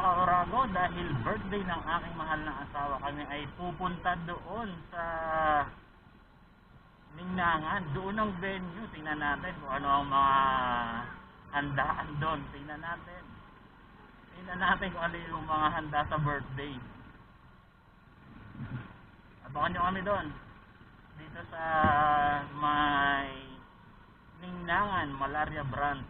Kaurago, dahil birthday ng aking mahal na asawa, kami ay pupunta doon sa Ningnangan. Doon ang venue. Tingnan natin kung ano ang mga handaan doon. Tingnan natin kung ano yung mga handa sa birthday. Abangan nyo kami doon. Dito sa may Ningnangan, Malaria Branch.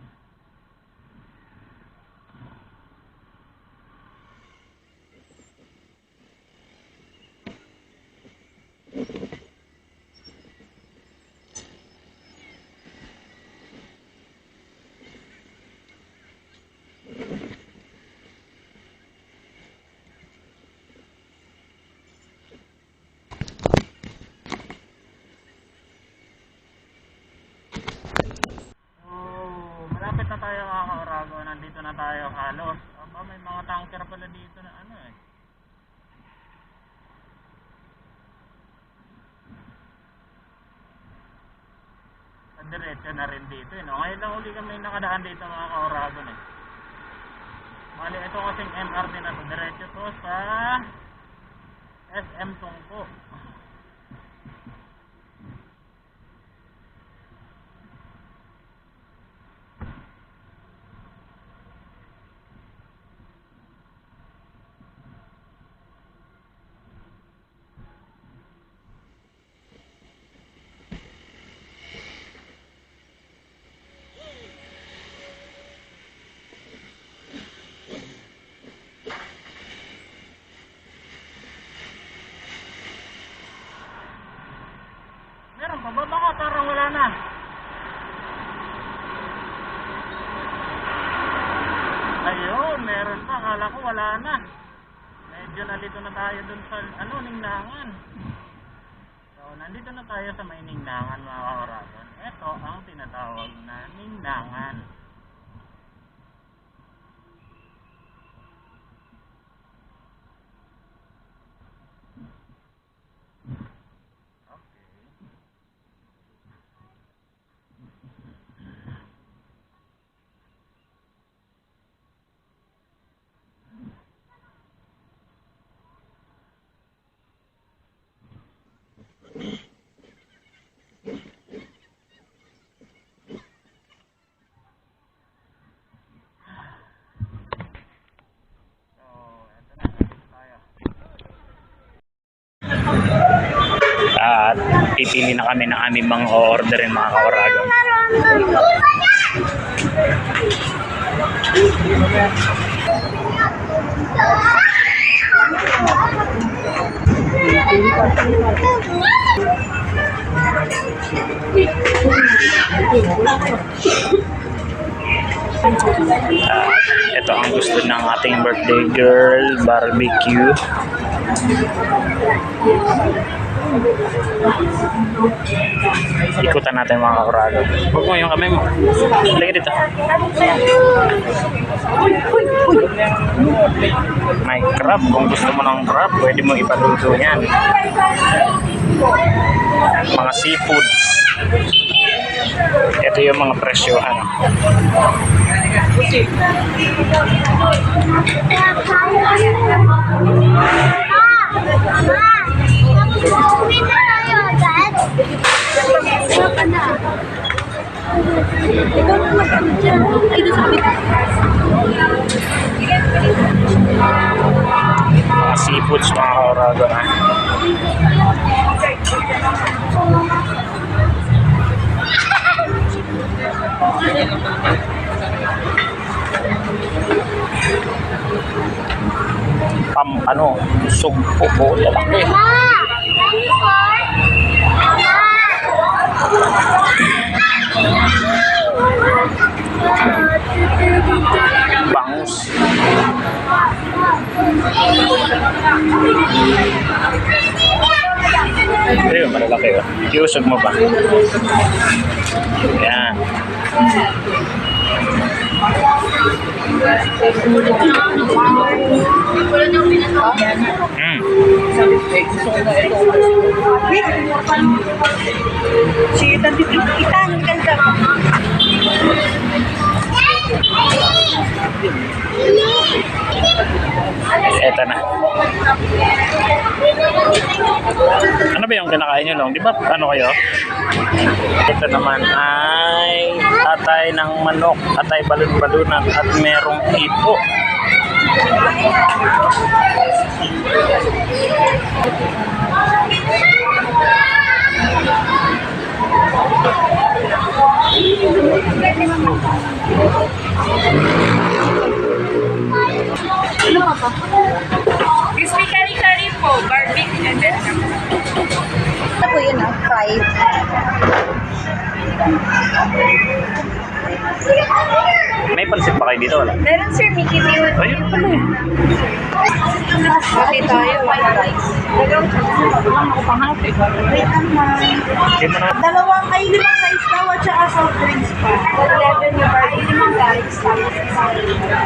Malapit na tayo mga Kaurago, nandito na tayo halos. Aba, may mga tanker pala dito na ano eh. Diretso na rin dito eh, no? Ngayon lang uli kami nakadaan dito mga Kaurago eh. Bali, ito kasing MRT na to, diretso to sa SM Tungko. Pababa ka, parang wala na. Ayun, meron pa. Akala ko wala na. Medyo nalito na tayo dun sa Ningnangan. So, nandito na tayo sa may Ningnangan mga Kaurago. Ito ang tinatawag na Ningnangan. At pipili na kami ng aming mga orderin mga Kaurago. Ito ang gusto ng ating birthday girl, barbecue. Ikutan natin mga Kaurago. Huwag mo yung kamay mo. Lagi dito. May crab. Kung gusto mo ng crab, pwede mo ipaluto yan. Mga seafoods. Ito yung mga presyohan. Mga seafoods mga Kaurago na. Sugpo po, lalaki. Bangus. Ayun, malalaki oh. Iusog mo ba? Yan. Si Tante Pita, ang ganda. Ano ba yung kinakain nyo, Long? Di ba ano kayo? Ito naman ay atay ng manok, atay balon-balunan at merong hito. Crispy kari-kari po, barbecue and then Ito po yun, fried. May pansit ba kayo dito? Wala? meron sir, Mickey Mouse. Ayun pala eh. Okay tayo, white rice. Wait naman. Hindi mo na. Dalawang, ay limang rice daw at saka soft drinks pa. 11 na bar, ay limang rice tapos isang rice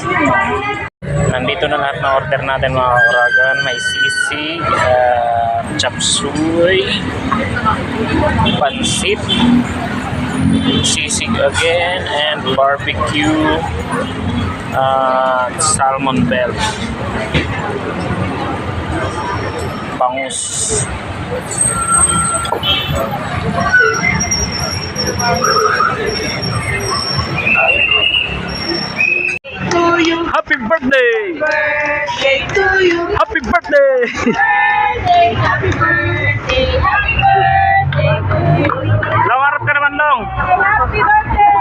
naman. Nandito na lahat ng order natin mga kauragan. May sisig, chop suey, pansit, sisig again, and barbecue, salmon bell, bangus. Happy birthday! Birthday to you. Happy birthday! Birthday, happy birthday, happy birthday to you. Long, harap ka naman, Long! Happy birthday!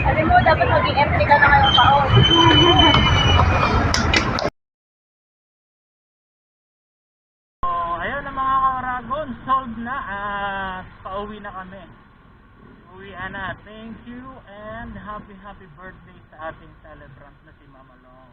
Alam mo, dapat maging empty ka na ngayong taon. So, ayun na mga ka-Oragon, solved na at pauwi na kami. Uwian na. Thank you and happy birthday sa ating celebrant na si Mama Long.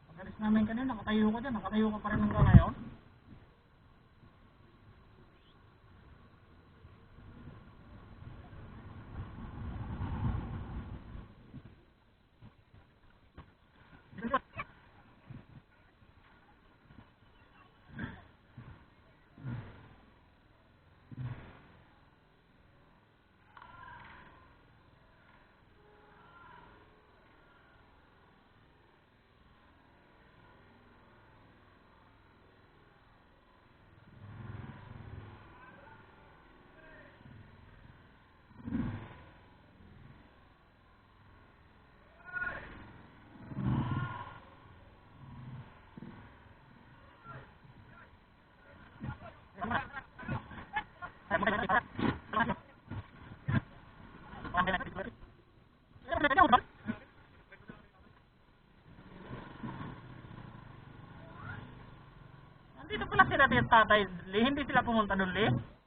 Pag-alis namin kanina, nakatayo ka dyan. Nakatayo ka pa rin hanggang ngayon. Nandito pala sila Tatay Lee. Hindi sila pumunta doon, Lee?